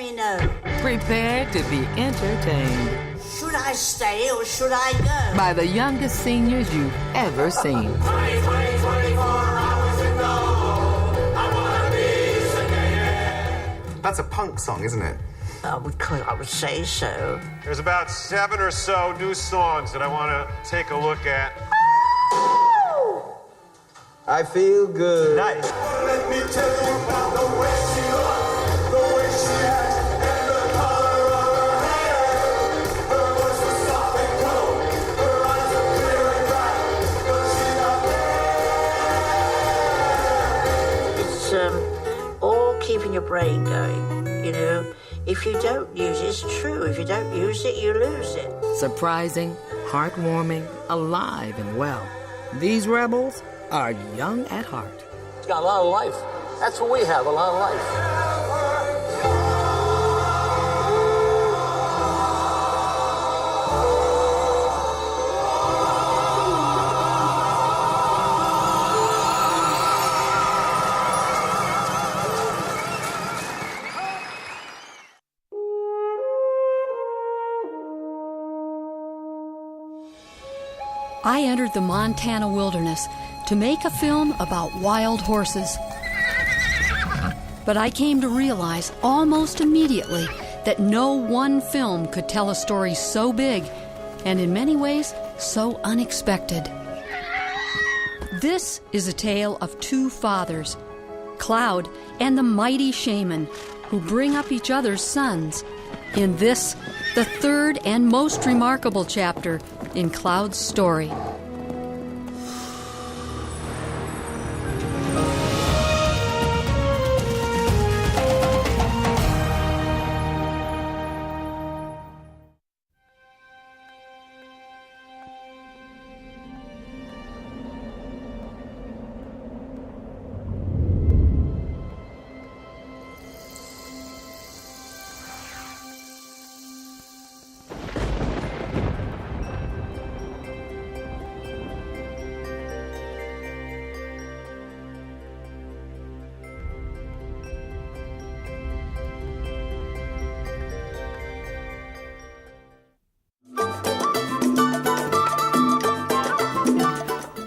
me know. Prepare to be entertained. Should I stay or should I go? By the youngest seniors you've ever seen. 24 hours to go. I wanna be singing. That's a punk song, isn't it? I would say so. There's about 7 or so new songs that I want to take a look at. I feel good. Nice. Let me tell you about the way she looks, the way she acts, and the color of her hair. Her voice was soft and cold, her eyes are clear and bright, but she's not there. It's all keeping your brain going, you know. If you don't use it, it's true. If you don't use it, you lose it. Surprising, heartwarming, alive and well. These rebels are young at heart. It's got a lot of life. That's what we have, a lot of life. I entered the Montana wilderness to make a film about wild horses. But I came to realize almost immediately that no one film could tell a story so big and in many ways so unexpected. This is a tale of two fathers, Cloud and the mighty shaman, who bring up each other's sons. In this, the third and most remarkable chapter in Cloud's story.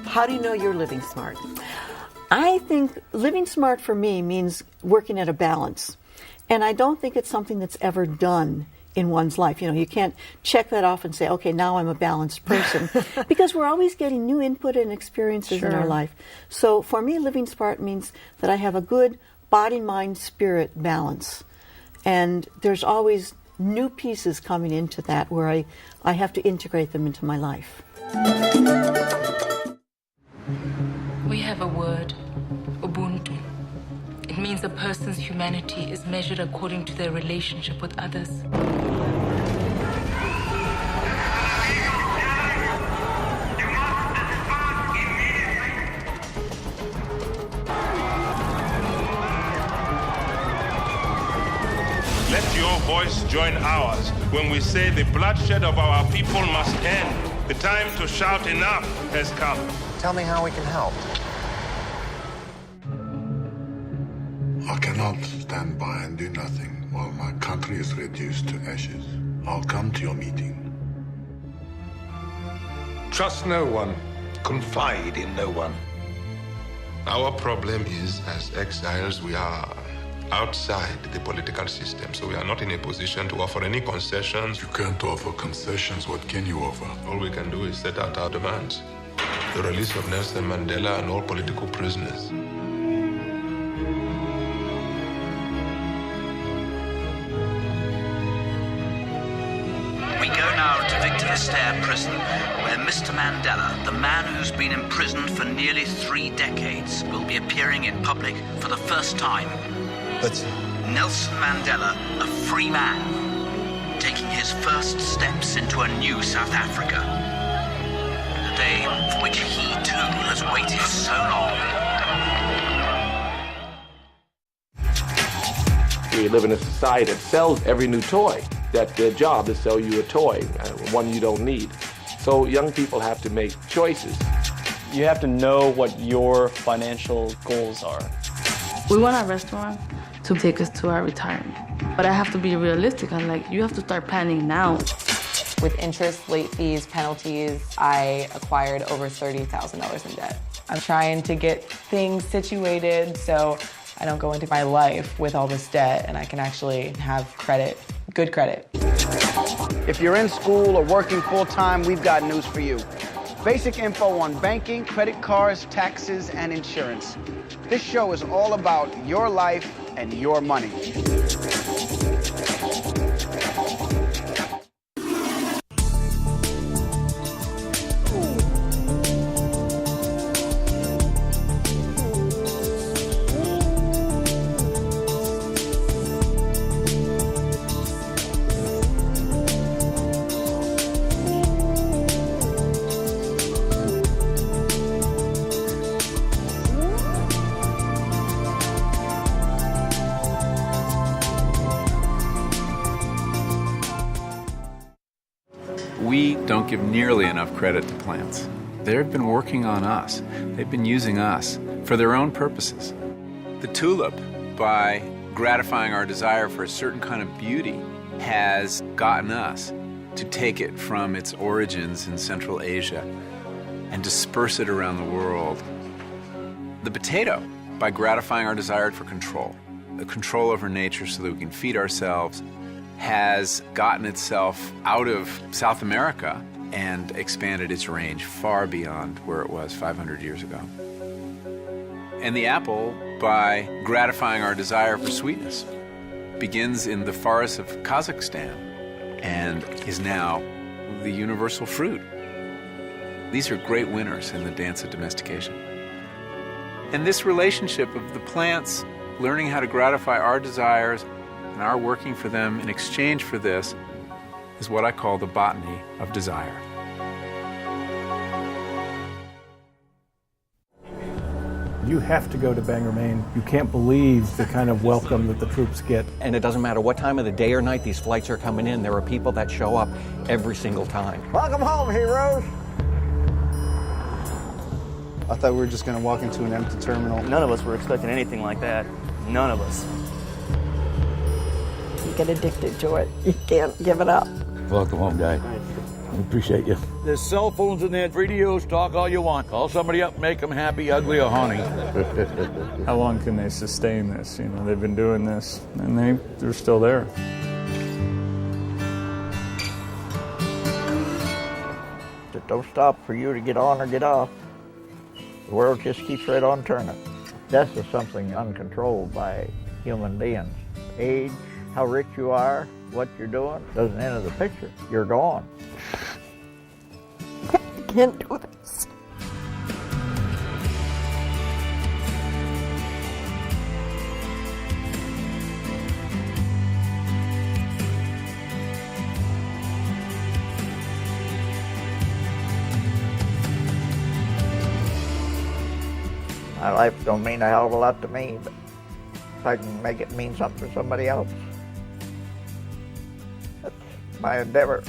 How do you know you're living smart? I think living smart for me means working at a balance. And I don't think it's something that's ever done in one's life. You know, you can't check that off and say, okay, now I'm a balanced person. Because we're always getting new input and experiences in our life. So for me, living smart means that I have a good body, mind, spirit balance. And there's always new pieces coming into that where I have to integrate them into my life. We have a word, Ubuntu. It means a person's humanity is measured according to their relationship with others. Let your voice join ours when we say the bloodshed of our people must end. The time to shout enough has come. Tell me how we can help. I cannot stand by and do nothing while my country is reduced to ashes. I'll come to your meeting. Trust no one. Confide in no one. Our problem is, as exiles, we are outside the political system, so we are not in a position to offer any concessions. You can't offer concessions. What can you offer? All we can do is set out our demands. The release of Nelson Mandela and all political prisoners. We go now to Victor Verster Prison, where Mr. Mandela, the man who's been imprisoned for nearly 3 decades, will be appearing in public for the first time. But Nelson Mandela, a free man, taking his first steps into a new South Africa. The day for which he too has waited so long. We live in a society that sells every new toy. That their job is sell you a toy, one you don't need. So young people have to make choices. You have to know what your financial goals are. We want our restaurant to take us to our retirement. But I have to be realistic. I'm like, you have to start planning now. With interest, late fees, penalties, I acquired over $30,000 in debt. I'm trying to get things situated so I don't go into my life with all this debt and I can actually have credit, good credit. If you're in school or working full-time, we've got news for you. Basic info on banking, credit cards, taxes, and insurance. This show is all about your life and your money. We don't give nearly enough credit to plants. They've been working on us. They've been using us for their own purposes. The tulip, by gratifying our desire for a certain kind of beauty, has gotten us to take it from its origins in Central Asia and disperse it around the world. The potato, by gratifying our desire for control, the control over nature so that we can feed ourselves, has gotten itself out of South America and expanded its range far beyond where it was 500 years ago. And the apple, by gratifying our desire for sweetness, begins in the forests of Kazakhstan and is now the universal fruit. These are great winners in the dance of domestication. And this relationship of the plants learning how to gratify our desires and our working for them in exchange for this is what I call the botany of desire. You have to go to Bangor, Maine. You can't believe the kind of welcome that the troops get. And it doesn't matter what time of the day or night these flights are coming in, there are people that show up every single time. Welcome home, heroes. I thought we were just going to walk into an empty terminal. None of us were expecting anything like that. None of us. You get addicted to it. You can't give it up. Welcome home, guy. I appreciate you. There's cell phones in there, radios, talk all you want. Call somebody up, make them happy, ugly, or honey. How long can they sustain this? You know, they've been doing this, and they're still there. It don't stop for you to get on or get off. The world just keeps right on turning. Death is something uncontrolled by human beings. Age, how rich you are, what you're doing, doesn't enter the picture. You're gone. I can't do this. My life don't mean a hell of a lot to me, but if I can make it mean something to somebody else, that's my endeavor.